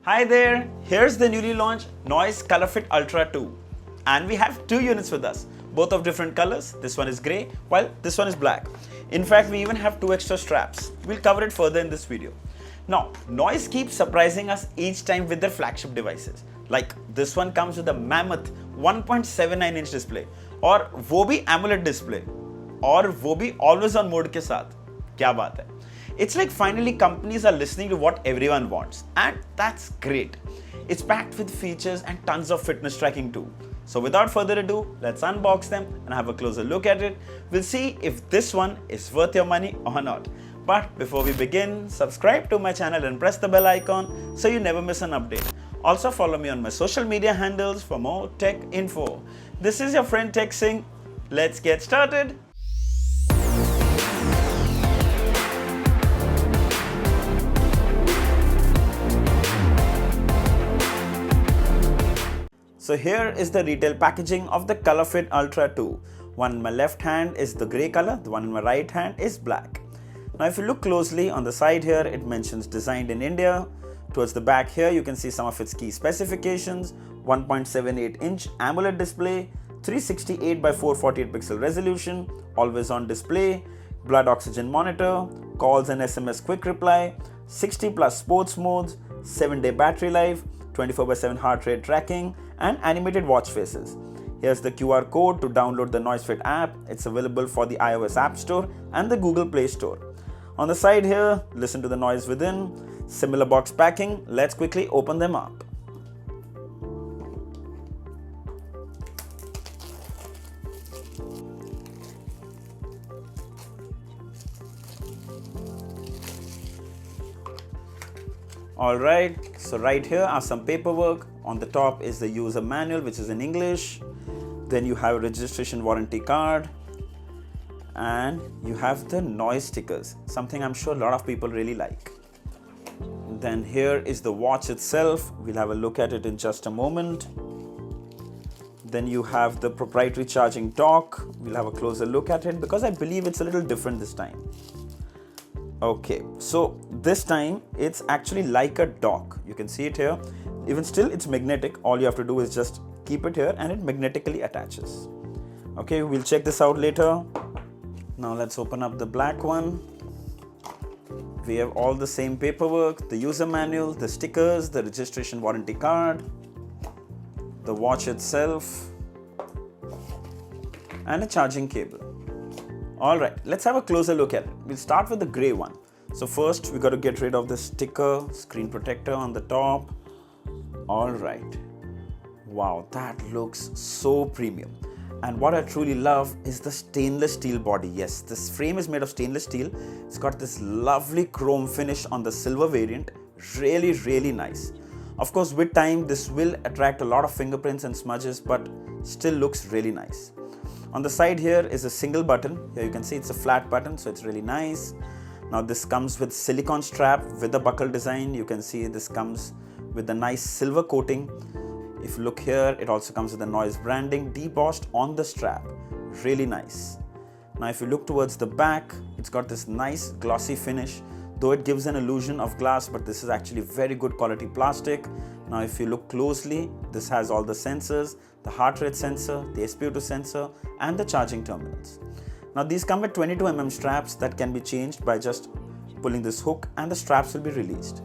Hi there, here's the newly launched Noise Colorfit Ultra 2. And we have two units with us, both of different colors. This one is grey, while this one is black. In fact, we even have two extra straps. We'll cover it further in this video. Now, Noise keeps surprising us each time with their flagship devices. Like this one comes with a mammoth 1.79-inch display, or वो भी AMOLED display, और वो भी always on mode के साथ. क्या बात है? It's like finally companies are listening to what everyone wants, and that's great. It's packed with features and tons of fitness tracking too. So without further ado, let's unbox them and have a closer look at it. We'll see if this one is worth your money or not. But before we begin, subscribe to my channel and press the bell icon so you never miss an update. Also follow me on my social media handles for more tech info. This is your friend Tech Singh. Let's get started. So here is the retail packaging of the Colorfit Ultra 2. One in my left hand is the grey color, the one in my right hand is black. Now if you look closely on the side here, it mentions designed in India. Towards the back here, you can see some of its key specifications: 1.78-inch AMOLED display, 368 by 448 pixel resolution, always on display, blood oxygen monitor, calls and SMS quick reply, 60 plus sports modes, 7-day battery life, 24/7 heart rate tracking, and animated watch faces. Here's the QR code to download the Noisefit app. It's available for the iOS App Store and the Google Play Store. On the side here, listen to the noise within. Similar box packing. Let's quickly open them up. Alright, so right here are some paperwork. On the top is the user manual, which is in English. Then you have a registration warranty card. And you have the noise stickers, something I'm sure a lot of people really like. Then here is the watch itself. We'll have a look at it in just a moment. Then you have the proprietary charging dock. We'll have a closer look at it because I believe it's a little different this time. Okay, so this time it's actually like a dock. You can see it here. Even still, it's magnetic. All you have to do is just keep it here and it magnetically attaches. Okay, we'll check this out later. Now let's open up the black one. We have all the same paperwork, the user manual, the stickers, the registration warranty card, the watch itself, and a charging cable. Alright, let's have a closer look at it. We'll start with the grey one. So first we got to get rid of the sticker, screen protector on the top. Alright. Wow, that looks so premium. And what I truly love is the stainless steel body. Yes, this frame is made of stainless steel. It's got this lovely chrome finish on the silver variant. Really, really nice. Of course, with time, this will attract a lot of fingerprints and smudges, but still looks really nice. On the side here is a single button. Here you can see it's a flat button, so it's really nice. Now this comes with silicone strap with the buckle design. You can see this comes with a nice silver coating. If you look here, it also comes with the noise branding debossed on the strap. Really nice. Now if you look towards the back, it's got this nice glossy finish, though it gives an illusion of glass, but this is actually very good quality plastic. Now if you look closely, this has all the sensors, the heart rate sensor, the SpO2 sensor, and the charging terminals. Now these come with 22mm straps that can be changed by just pulling this hook, and the straps will be released.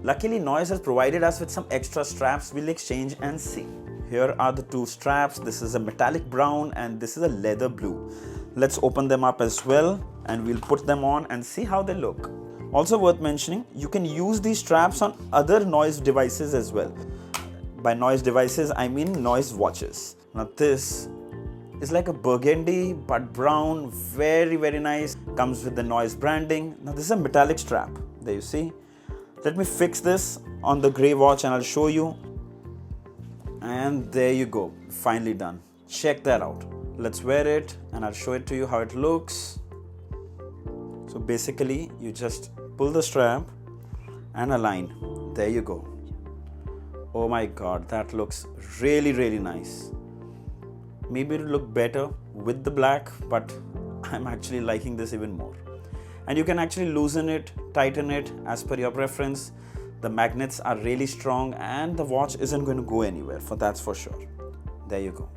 Luckily, Noise has provided us with some extra straps. We'll exchange and see. Here are the two straps. This is a metallic brown and this is a leather blue. Let's open them up as well and we'll put them on and see how they look. Also worth mentioning, you can use these straps on other Noise devices as well. By Noise devices, I mean Noise watches. Now this is like a burgundy but brown, very, very nice. Comes with the Noise branding. Now this is a metallic strap. There you see. Let me fix this on the grey watch and I'll show you. And there you go, finally done. Check that out. Let's wear it and I'll show it to you how it looks. So basically, you just pull the strap and align. There you go. Oh my God, that looks really, really nice. Maybe it'll look better with the black, but I'm actually liking this even more. And you can actually loosen it, tighten it as per your preference. The The magnets are really strong and the watch isn't going to go anywhere, that's for sure. There you go.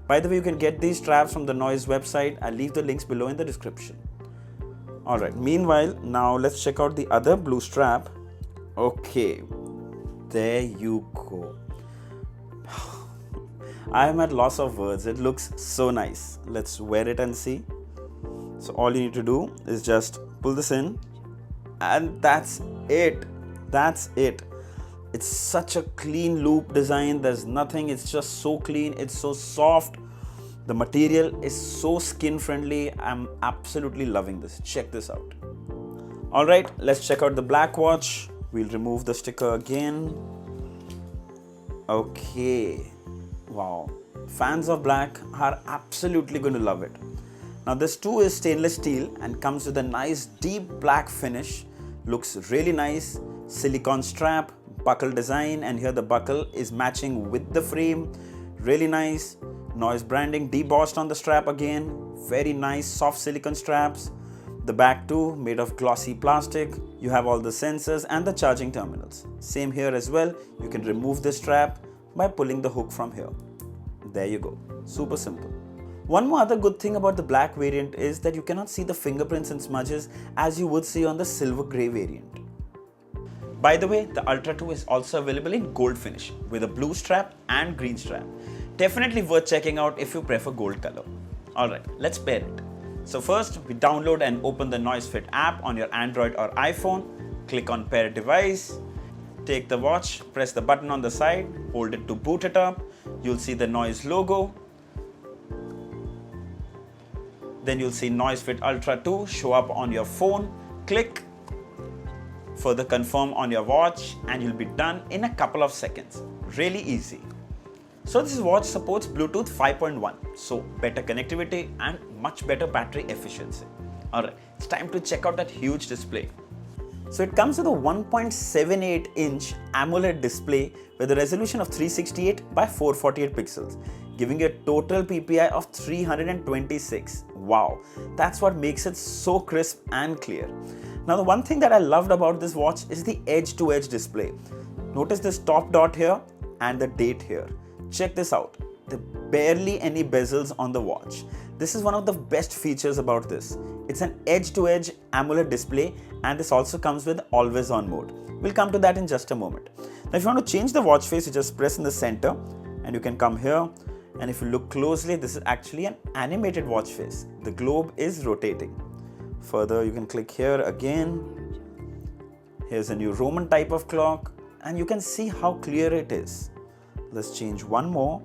By the way, you can get these straps from the Noise website. I'll leave the links below in the description. Alright, meanwhile, now let's check out the other blue strap. Okay, there you go. I am at loss of words. It looks so nice. Let's wear it and see. So all you need to do is just pull this in and that's it. That's it. It's such a clean loop design. There's nothing. It's just so clean. It's so soft. The material is so skin friendly. I'm absolutely loving this. Check this out. All right, let's check out the black watch. We'll remove the sticker again. Okay. Wow. Fans of black are absolutely going to love it. Now this too is stainless steel and comes with a nice deep black finish. Looks really nice. Silicone strap, buckle design, and here the buckle is matching with the frame. Really nice. Noise branding debossed on the strap again. Very nice soft silicone straps. The back too, made of glossy plastic. You have all the sensors and the charging terminals. Same here as well. You can remove the strap by pulling the hook from here. There you go. Super simple. One more other good thing about the black variant is that you cannot see the fingerprints and smudges as you would see on the silver grey variant. By the way, the Ultra 2 is also available in gold finish with a blue strap and green strap. Definitely worth checking out if you prefer gold color. Alright, let's pair it. So first, we download and open the Noisefit app on your Android or iPhone. Click on pair device. Take the watch, press the button on the side, hold it to boot it up. You'll see the Noise logo. Then you'll see Noisefit Ultra 2 show up on your phone. Click. Further confirm on your watch and you'll be done in a couple of seconds. Really easy. So this watch supports Bluetooth 5.1, so better connectivity and much better battery efficiency. Alright, it's time to check out that huge display. So it comes with a 1.78-inch AMOLED display with a resolution of 368 by 448 pixels, giving you a total PPI of 326. Wow, that's what makes it so crisp and clear. Now the one thing that I loved about this watch is the edge-to-edge display. Notice this top dot here and the date here. Check this out. There are barely any bezels on the watch. This is one of the best features about this. It's an edge-to-edge AMOLED display and this also comes with always on mode. We'll come to that in just a moment. Now if you want to change the watch face, you just press in the center and you can come here, and if you look closely, this is actually an animated watch face. The globe is rotating. Further, you can click here again. Here's a new Roman type of clock and you can see how clear it is. Let's change one more.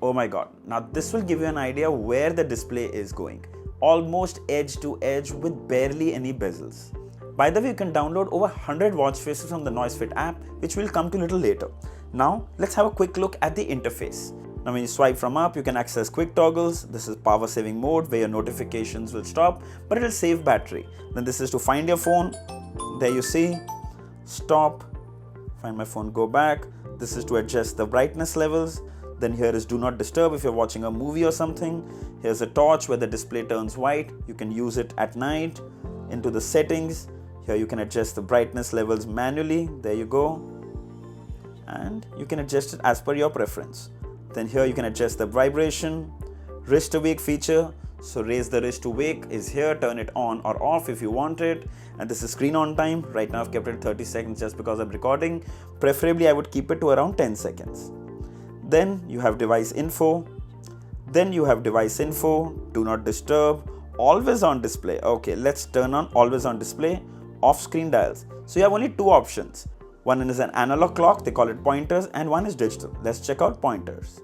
Oh my god, now this will give you an idea where the display is going. Almost edge to edge with barely any bezels. By the way, you can download over 100 watch faces from the Noisefit app, which we'll come to a little later. Now, let's have a quick look at the interface. Now when you swipe from up, you can access quick toggles. This is power saving mode where your notifications will stop, but it will save battery. Then this is to find your phone. There you see, stop, find my phone, go back. This is to adjust the brightness levels. Then here is do not disturb if you're watching a movie or something. Here's a torch where the display turns white. You can use it at night. Into the settings. Here you can adjust the brightness levels manually. There you go. And you can adjust it as per your preference. Then here you can adjust the vibration. Wrist to wake feature. So raise the wrist to wake is here. Turn it on or off if you want it. And this is screen on time. Right now I've kept it 30 seconds just because I'm recording. Preferably I would keep it to around 10 seconds. Then you have device info. Then you have device info, do not disturb, always on display. Okay, let's turn on always on display, off screen dials. So you have only two options. One is an analog clock, they call it pointers, and one is digital. Let's check out pointers.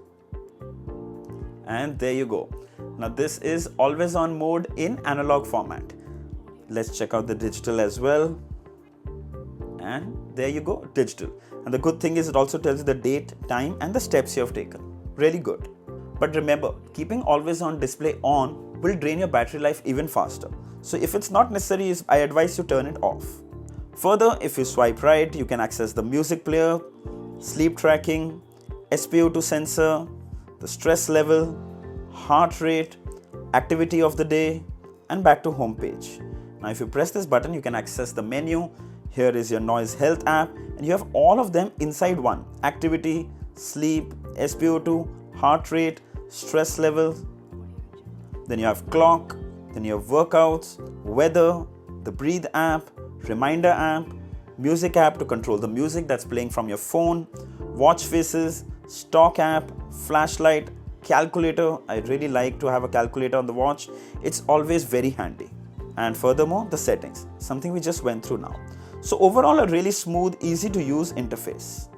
And there you go. Now this is always on mode in analog format. Let's check out the digital as well. And there you go, digital. And the good thing is it also tells you the date, time and the steps you have taken. Really good. But remember, keeping always on display on will drain your battery life even faster. So if it's not necessary, I advise you turn it off. Further, if you swipe right, you can access the music player, sleep tracking, SpO2 sensor, the stress level, heart rate, activity of the day, and back to home page. Now if you press this button, you can access the menu. Here is your noise health app, and you have all of them inside one: activity, sleep, SpO2, heart rate, stress levels. Then you have clock, then you have workouts, weather, the breathe app, reminder app, music app to control the music that's playing from your phone, watch faces, stock app, flashlight, calculator. I really like to have a calculator on the watch. It's always very handy. And furthermore, the settings, something we just went through now. So overall, a really smooth, easy to use interface.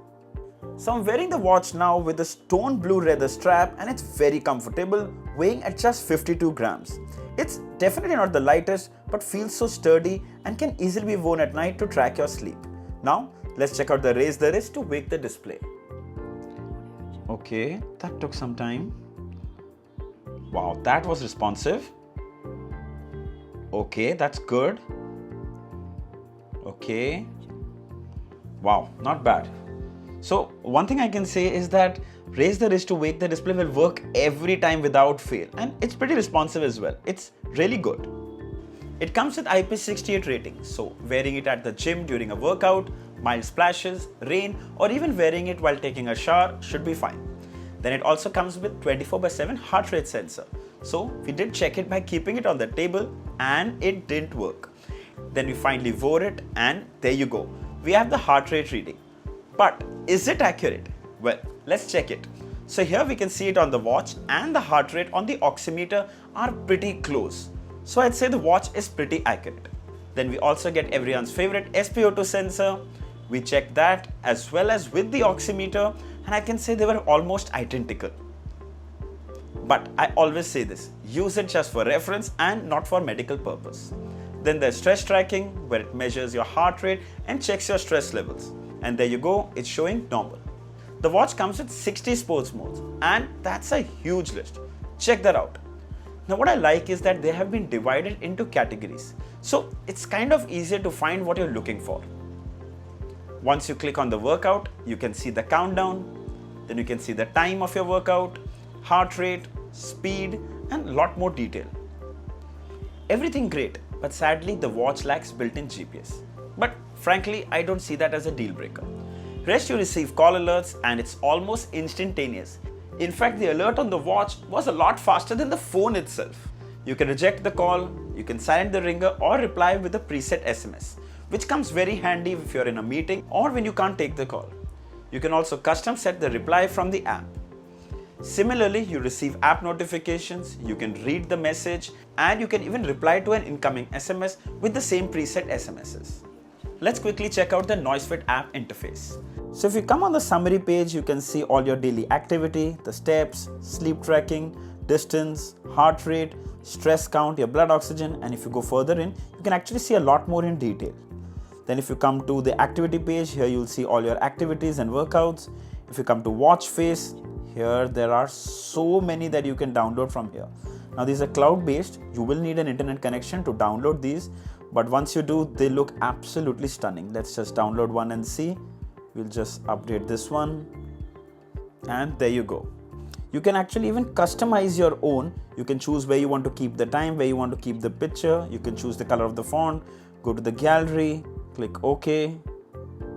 So I'm wearing the watch now with a stone blue leather strap, and it's very comfortable, weighing at just 52 grams. It's definitely not the lightest, but feels so sturdy and can easily be worn at night to track your sleep. Now, let's check out the raise the wrist to wake the display. Okay, that took some time. Wow, that was responsive. Okay, that's good. Okay. Wow, not bad. So one thing I can say is that raise the wrist to wake the display will work every time without fail, and it's pretty responsive as well. It's really good. It comes with IP68 rating, so wearing it at the gym during a workout, mild splashes, rain, or even wearing it while taking a shower should be fine. Then it also comes with 24/7 heart rate sensor. So we did check it by keeping it on the table, and it didn't work. Then we finally wore it, and there you go. We have the heart rate reading. But is it accurate? Well, let's check it. So here we can see it on the watch, and the heart rate on the oximeter are pretty close. So I'd say the watch is pretty accurate. Then we also get everyone's favorite SpO2 sensor. We checked that as well as with the oximeter, and I can say they were almost identical. But I always say this, use it just for reference and not for medical purpose. Then there's stress tracking, where it measures your heart rate and checks your stress levels. And there you go, it's showing normal. The watch comes with 60 sports modes, and that's a huge list. Check that out. Now what I like is that they have been divided into categories. So it's kind of easier to find what you're looking for. Once you click on the workout, you can see the countdown, then you can see the time of your workout, heart rate, speed, and a lot more detail. Everything great, but sadly the watch lacks built-in GPS. But frankly, I don't see that as a deal breaker. Rest, you receive call alerts, and it's almost instantaneous. In fact, the alert on the watch was a lot faster than the phone itself. You can reject the call, you can silent the ringer, or reply with a preset SMS, which comes very handy if you're in a meeting or when you can't take the call. You can also custom set the reply from the app. Similarly, you receive app notifications, you can read the message, and you can even reply to an incoming SMS with the same preset SMSs. Let's quickly check out the Noisefit app interface. So if you come on the summary page, you can see all your daily activity, the steps, sleep tracking, distance, heart rate, stress count, your blood oxygen, and if you go further in, you can actually see a lot more in detail. Then if you come to the activity page, here you'll see all your activities and workouts. If you come to watch face, here there are so many that you can download from here. Now these are cloud-based. You will need an internet connection to download these, but once you do, they look absolutely stunning. Let's just download one and see. We'll just update this one, and there you go. You can actually even customize your own. You can choose where you want to keep the time, where you want to keep the picture. You can choose the color of the font, go to the gallery, click OK,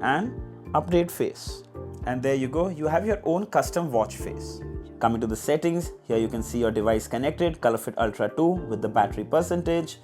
and update face. And there you go, you have your own custom watch face. Coming to the settings, here you can see your device connected, Colorfit Ultra 2 with the battery percentage.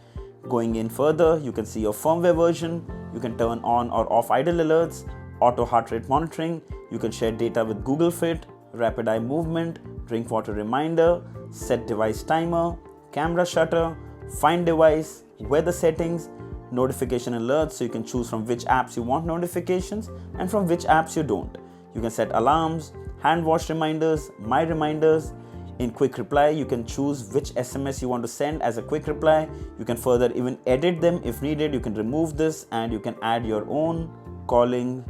Going in further, you can see your firmware version. You can turn on or off idle alerts, auto heart rate monitoring. You can share data with Google Fit, rapid eye movement, drink water reminder, set device timer, camera shutter, find device, weather settings, notification alerts, so you can choose from which apps you want notifications and from which apps you don't. You can set alarms, hand wash reminders, my reminders. In quick reply, you can choose which SMS you want to send as a quick reply. You can further even edit them if needed. You can remove this and you can add your own, calling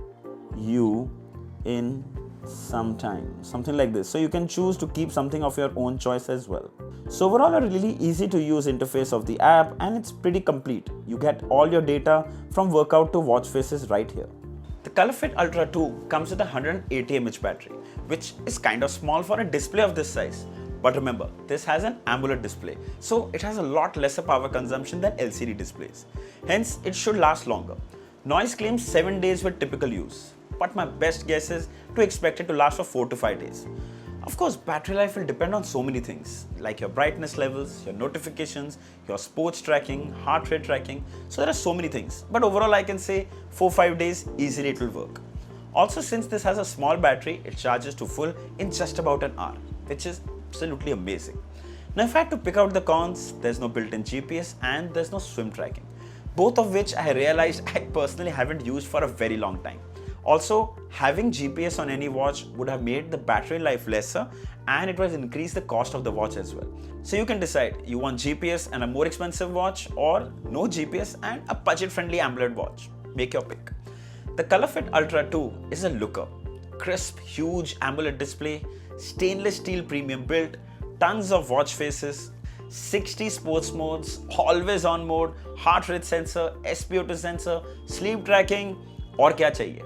you in some time, something like this. So you can choose to keep something of your own choice as well. So overall, a really easy to use interface of the app, and it's pretty complete. You get all your data from workout to watch faces right here. The Colorfit Ultra 2 comes with a 180 mAh battery, which is kind of small for a display of this size. But remember, this has an AMOLED display, so it has a lot lesser power consumption than LCD displays. Hence, it should last longer. Noise claims 7 days with typical use, but my best guess is to expect it to last for 4 to 5 days. Of course, battery life will depend on so many things like your brightness levels, your notifications, your sports tracking, heart rate tracking. So there are so many things. But overall, I can say 4-5 days easily it will work. Also, since this has a small battery, it charges to full in just about an hour, which is absolutely amazing. Now, if I had to pick out the cons, there's no built-in GPS and there's no swim tracking, both of which I realized I personally haven't used for a very long time. Also, having GPS on any watch would have made the battery life lesser and it would increase the cost of the watch as well. So you can decide you want GPS and a more expensive watch or no GPS and a budget-friendly AMOLED watch. Make your pick. The Colorfit Ultra 2 is a looker. Crisp, huge AMOLED display, stainless steel premium build, tons of watch faces, 60 sports modes, always on mode, heart rate sensor, SpO2 sensor, sleep tracking, और क्या चाहिए?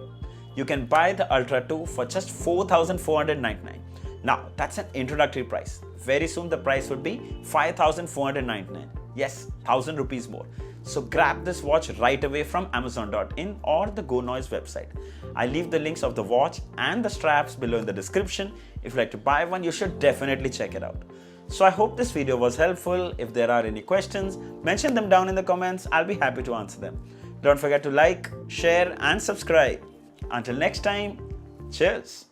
You can buy the Ultra 2 for just 4,499. Now, that's an introductory price. Very soon the price would be 5,499. Yes, 1,000 rupees more. So grab this watch right away from Amazon.in or the gonoise website. I'll leave the links of the watch and the straps below in the description. If you'd like to buy one, you should definitely check it out. So I hope this video was helpful. If there are any questions, mention them down in the comments. I'll be happy to answer them. Don't forget to like, share and subscribe. Until next time, cheers.